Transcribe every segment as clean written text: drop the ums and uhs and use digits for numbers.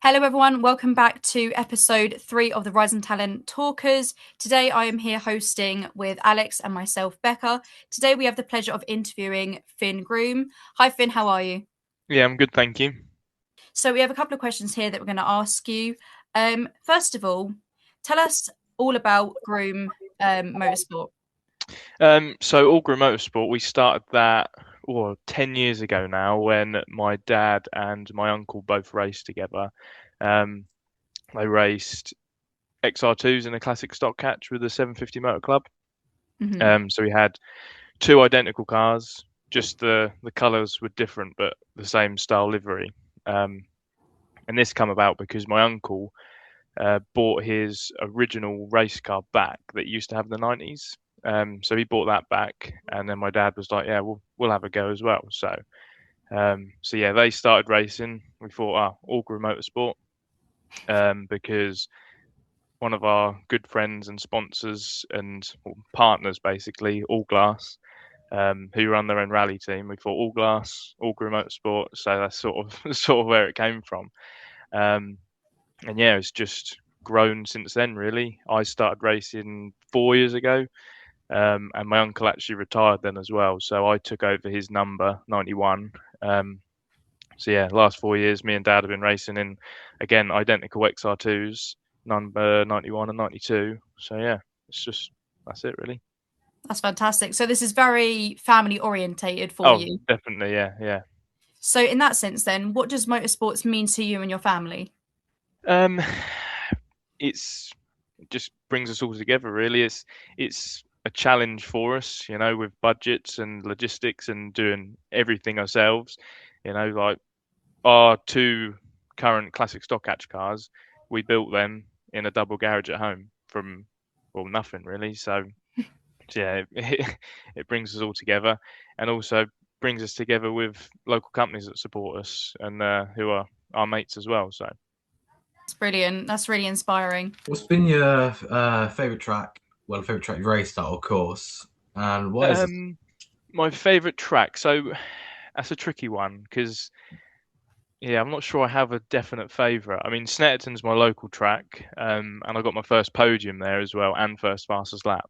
Hello, everyone. Welcome back to episode 3 of the Rising Talent Talkers. Today, I am here hosting with Alex and myself, Becca. Today, we have the pleasure of interviewing Finn Groom. Hi, Finn. How are you? Yeah, I'm good, thank you. So, we have a couple of questions here that we're going to ask you. First of all, tell us all about Groom Motorsport. So All Groom Motorsport, we started that 10 years ago now when my dad and my uncle both raced together. Um, they raced XR2s in a classic stock catch with the 750 Motor Club. Mhm. So we had two identical cars, just the colours were different, but the same style livery. Um, and this come about because my uncle bought his original race car back that he used to have in the 90s. So he bought that back, and then my dad was like, "Yeah, we'll have a go as well." So yeah, they started racing. We thought, Augur Motorsport, because one of our good friends and sponsors and partners, basically, All Glass, who run their own rally team. We thought All Glass, Augur Motorsport. So that's sort of sort of where it came from. Um, and yeah, it's just grown since then. Really, I started racing 4 years ago, and my uncle actually retired then as well. So I took over his number 91. So yeah, last 4 years, me and Dad have been racing in again identical XR2s, number 91 and 92. So yeah, it's just that's it really. That's fantastic. So, this is very family orientated for Oh, you. definitely, yeah, yeah. So, in that sense, then, what does motorsports mean to you and your family? Um, it's it just brings us all together really. It's a challenge for us, with budgets and logistics and doing everything ourselves. Like our two current classic stock hatch cars, we built them in a double garage at home from nothing really. So yeah, it brings us all together, and also brings us together with local companies that support us and who are our mates as well. So. That's brilliant. That's really inspiring. What's been your favorite track? Well, favorite track you raced at, of course. And what is it? Um, my favorite track. So that's a tricky one because yeah, I'm not sure I have a definite favorite. I mean, Snetterton's my local track, and I got my first podium there as well and first fastest lap.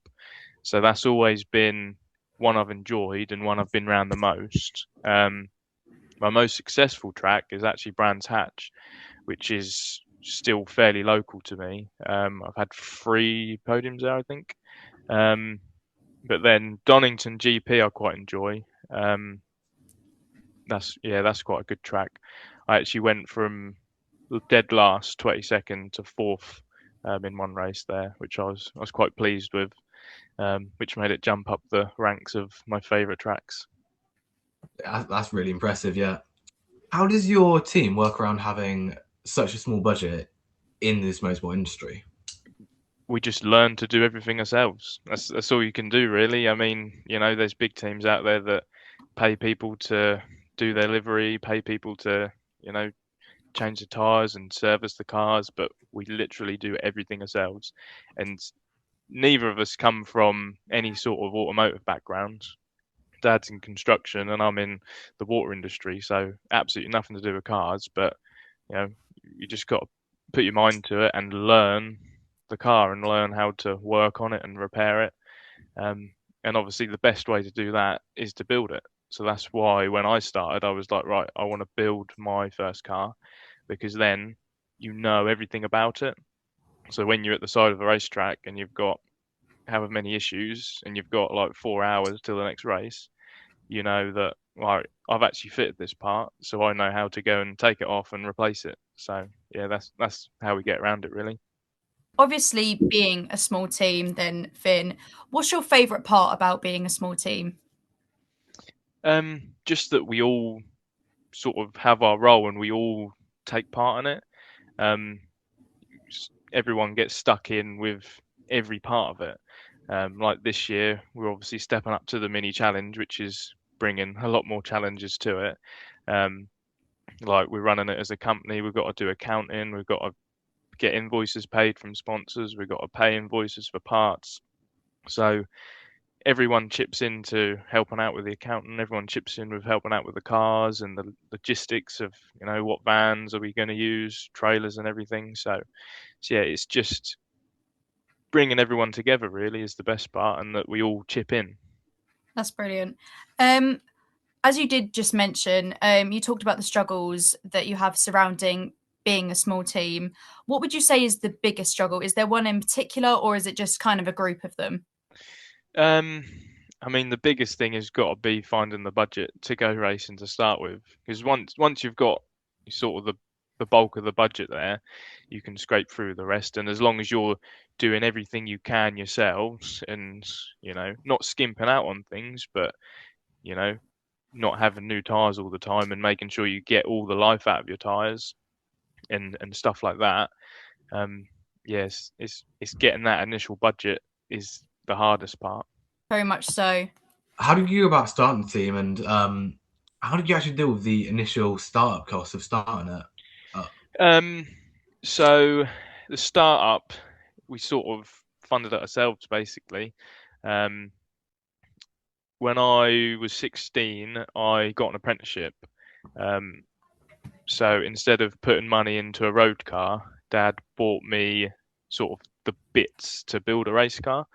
So that's always been one I've enjoyed and one I've been round the most. My most successful track is actually Brands Hatch, which is still fairly local to me. I've had 3 podiums there, I think. Um, but then Donington GP I quite enjoy. That's quite a good track. I actually went from dead last 22nd to fourth in one race there, which I was quite pleased with, which made it jump up the ranks of my favourite tracks. That's really impressive, yeah. How does your team work around having such a small budget in this motorsport industry? We just learn to do everything ourselves. That's all you can do, really. I mean, there's big teams out there that pay people to do their livery, pay people to, you know, change the tires and service the cars, but we literally do everything ourselves. And neither of us come from any sort of automotive background. Dad's in construction and I'm in the water industry, so absolutely nothing to do with cars. But you know, you just got to put your mind to it and learn the car and learn how to work on it and repair it. Um, and obviously, the best way to do that is to build it. So that's why when I started, I was like, right, I want to build my first car because then you know everything about it. So when you're at the side of the racetrack and you've got however many issues and you've got like 4 hours till the next race, you know that right, I've actually fitted this part, so I know how to go and take it off and replace it. So yeah, that's how we get around it really. Obviously, being a small team, then Finn, what's your favourite part about being a small team? Just that we all sort of have our role and we all take part in it. Um, Everyone gets stuck in with every part of it. Like this year, we're obviously stepping up to the mini challenge, which is bringing a lot more challenges to it. Um, like we're running it as a company, we've got to do accounting, we've got to get invoices paid from sponsors, we've got to pay invoices for parts. So everyone chips into helping out with the accountant. Everyone chips in with helping out with the cars and the logistics of, what vans are we going to use, trailers and everything. So yeah, it's just bringing everyone together really is the best part, and that we all chip in. That's brilliant. As you did just mention, you talked about the struggles that you have surrounding being a small team. What would you say is the biggest struggle? Is there one in particular, or is it just kind of a group of them? I mean, the biggest thing has got to be finding the budget to go racing to start with, because once you've got sort of the bulk of the budget there, you can scrape through the rest. And as long as you're doing everything you can yourselves, and not skimping out on things, but not having new tires all the time, and making sure you get all the life out of your tires and stuff like that. Yes, it's getting that initial budget is the hardest part. Very much so. How did you go about starting the team, and how did you actually deal with the initial startup costs of starting it up? So the startup, we sort of funded it ourselves basically. When I was 16, I got an apprenticeship. So instead of putting money into a road car, Dad bought me sort of the bits to build a race car.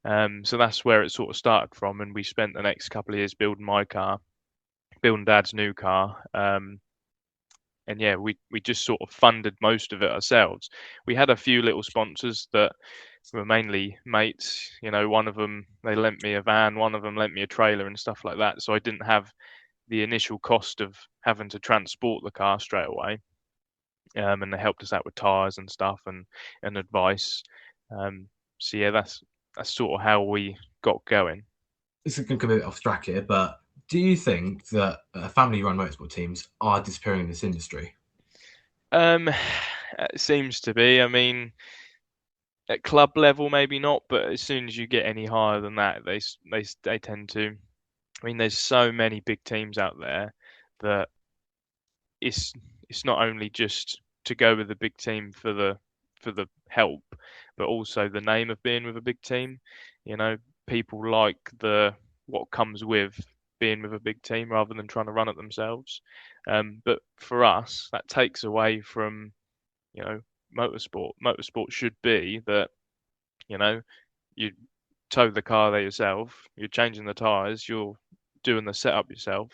So that's where it sort of started from, and we spent the next couple of years building my car, building Dad's new car. And yeah, we just sort of funded most of it ourselves. We had a few little sponsors that were mainly mates. One of them, they lent me a van, one of them lent me a trailer and stuff like that. So I didn't have the initial cost of having to transport the car straight away. And they helped us out with tires and stuff and advice. So yeah, that's sort of how we got going. This is going to be a bit off track here, but do you think that family-run motorsport teams are disappearing in this industry? It seems to be. I mean, at club level, maybe not, but as soon as you get any higher than that, they tend to. I mean, there's so many big teams out there that it's not only just to go with a big team for the help, but also the name of being with a big team. People like what comes with being with a big team rather than trying to run it themselves. But for us, that takes away from motorsport. Motorsport should be that you tow the car there yourself, you're changing the tires, you're doing the setup yourself,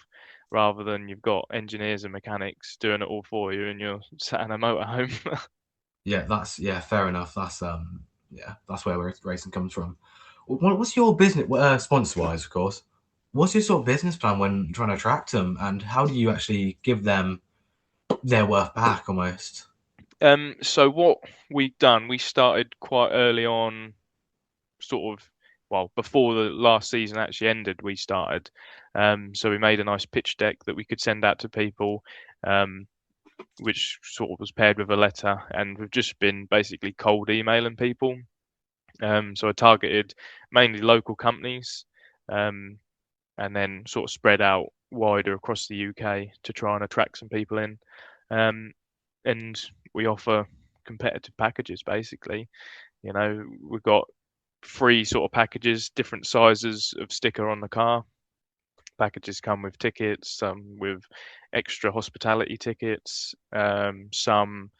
rather than you've got engineers and mechanics doing it all for you and you're sat in a motorhome. Yeah, fair enough. That's where racing comes from. What's your business, sponsor-wise, of course? What's your sort of business plan when trying to attract them, and how do you actually give them their worth back almost? So what we've done, we started quite early on, sort of, well, before the last season actually ended, we started. So we made a nice pitch deck that we could send out to people, which sort of was paired with a letter, and we've just been basically cold emailing people. So I targeted mainly local companies, and then sort of spread out wider across the UK to try and attract some people in. And we offer competitive packages basically. We've got 3 sort of packages, different sizes of sticker on the car. Packages come with tickets, some with extra hospitality tickets, some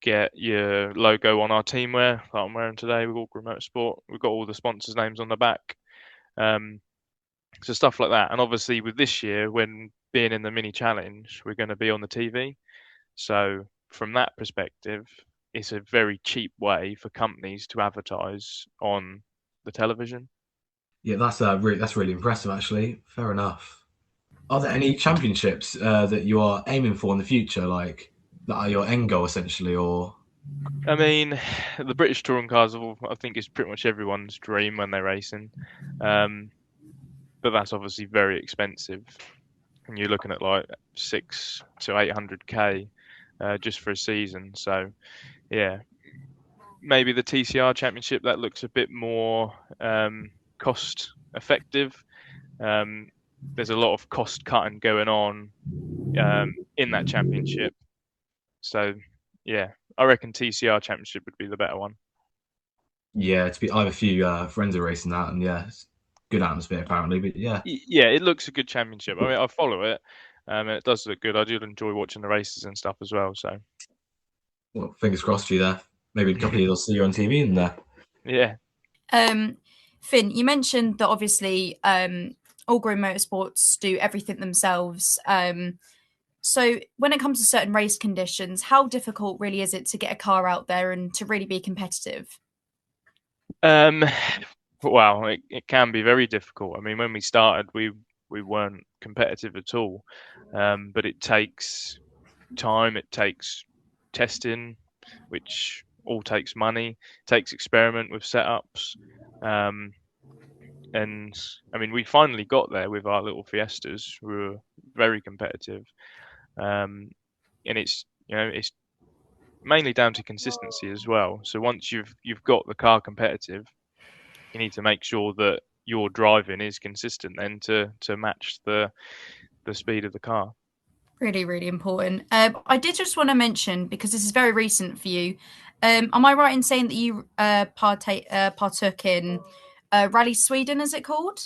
get your logo on our team wear that I'm wearing today with Finn Groom Motorsport. We've got all the sponsors' names on the back. So stuff like that. And obviously with this year, when being in the mini challenge, we're going to be on the TV. So from that perspective, it's a very cheap way for companies to advertise on the television. Yeah, that's really impressive, actually. Fair enough. Are there any championships that you are aiming for in the future, like that are your end goal essentially, or? I mean, the British touring cars, I think, is pretty much everyone's dream when they're racing, but that's obviously very expensive, and you're looking at like 600 to 800k just for a season. So, yeah, maybe the TCR Championship, that looks a bit more cost effective. There's a lot of cost cutting going on in that championship. So, yeah, I reckon TCR Championship would be the better one. Yeah, I have a few friends who are racing that, and yeah, it's good atmosphere apparently. But yeah, Yeah, it looks a good championship. I mean, I follow it, and it does look good. I do enjoy watching the races and stuff as well. So well, fingers crossed for you there. Maybe in a couple of years I'll see you on TV in there. yeah. Finn, you mentioned that obviously All Groom Motorsports do everything themselves. So when it comes to certain race conditions, how difficult really is it to get a car out there and to really be competitive? Um, well, it can be very difficult. I mean, when we started, we weren't competitive at all. But it takes time. It takes testing, which all takes money. Takes experiment with setups. Um, and I mean, we finally got there with our little Fiestas. We were very competitive. And it's mainly down to consistency as well. So once you've got the car competitive, you need to make sure that your driving is consistent then to match the speed of the car. Really, really important. I did just want to mention, because this is very recent for you, am I right in saying that you partook in Rally Sweden, is it called?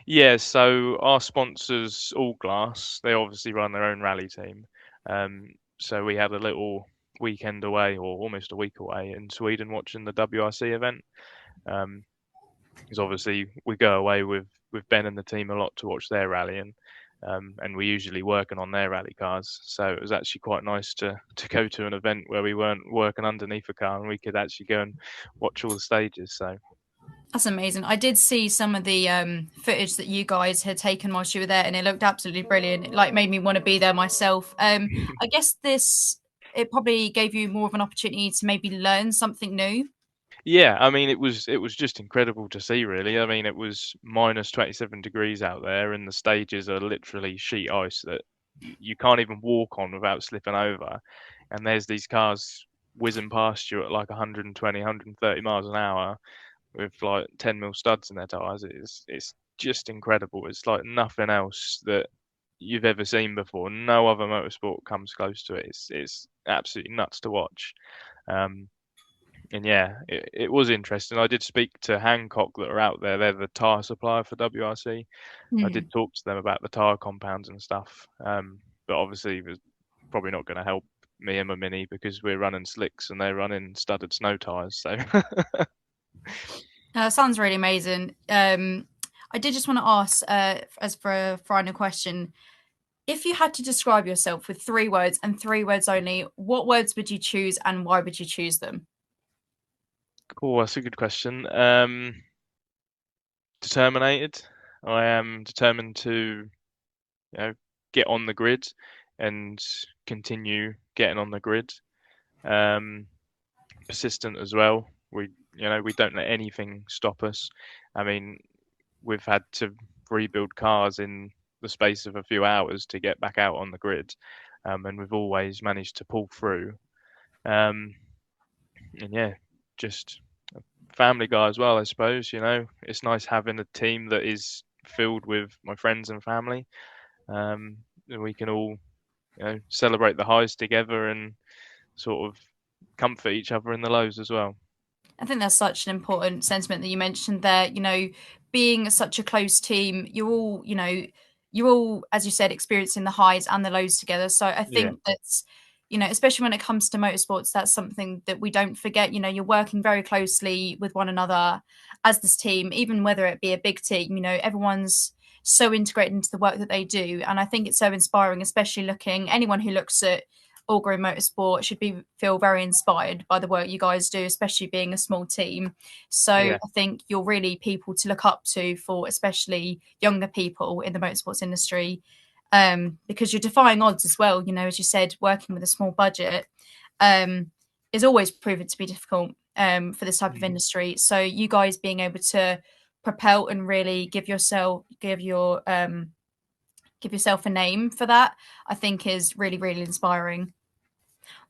Yeah, so our sponsors, All Glass, they obviously run their own rally team. So we had a little weekend away, or almost a week away in Sweden, watching the WRC event. Because obviously we go away with Ben and the team a lot to watch their rallying, and we're usually working on their rally cars. So it was actually quite nice to go to an event where we weren't working underneath a car and we could actually go and watch all the stages. So That's amazing. I did see some of the footage that you guys had taken whilst you were there, and it looked absolutely brilliant. It like made me want to be there myself. I guess it probably gave you more of an opportunity to maybe learn something new. yeah, I mean it was just incredible to see, really. I mean, it was minus 27 degrees out there, and the stages are literally sheet ice that you can't even walk on without slipping over. And there's these cars whizzing past you at like 120, 130 miles an hour with like 10 mil studs in their tires. It's just incredible. It's like nothing else that you've ever seen before. No other motorsport comes close to it. It's absolutely nuts to watch. Um, and yeah, it was interesting. I did speak to Hancock that are out there. They're the tyre supplier for WRC. I did talk to them about the tyre compounds and stuff. But obviously it was probably not going to help me and my Mini because we're running slicks and they're running studded snow tyres. So Sounds really amazing. I did just want to ask, as for a final question, if you had to describe yourself with 3 words and 3 words only, what words would you choose and why would you choose them? cool, that's a good question. Determinated. I am determined to, get on the grid and continue getting on the grid. Um, Persistent as well. We don't let anything stop us. I mean, we've had to rebuild cars in the space of a few hours to get back out on the grid, and we've always managed to pull through. And yeah, just a family guy as well, I suppose. It's nice having a team that is filled with my friends and family. And we can all, celebrate the highs together and sort of comfort each other in the lows as well. I think that's such an important sentiment that you mentioned there. Being such a close team, you're all, as you said, experiencing the highs and the lows together. So I Yeah, think that's, especially when it comes to motorsports, that's something that we don't forget. You're working very closely with one another as this team, even whether it be a big team, everyone's so integrated into the work that they do. And I think it's so inspiring, especially anyone who looks at All Groom Motorsport should feel very inspired by the work you guys do, especially being a small team. So yeah, I think you're really people to look up to for especially younger people in the motorsports industry, because you're defying odds as well. As you said, working with a small budget is always proven to be difficult for this type of Mhm. industry. So you guys being able to propel and really give yourself a name for that, I think is really, really inspiring.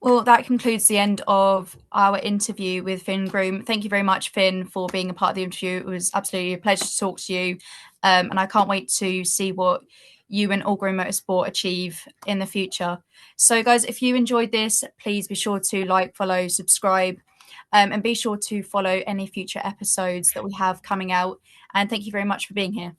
Well, that concludes the end of our interview with Finn Groom. Thank you very much, Finn, for being a part of the interview. It was absolutely a pleasure to talk to you. And I can't wait to see what you and All Groom Motorsport achieve in the future. So, guys, if you enjoyed this, please be sure to like, follow, subscribe. And be sure to follow any future episodes that we have coming out. And thank you very much for being here.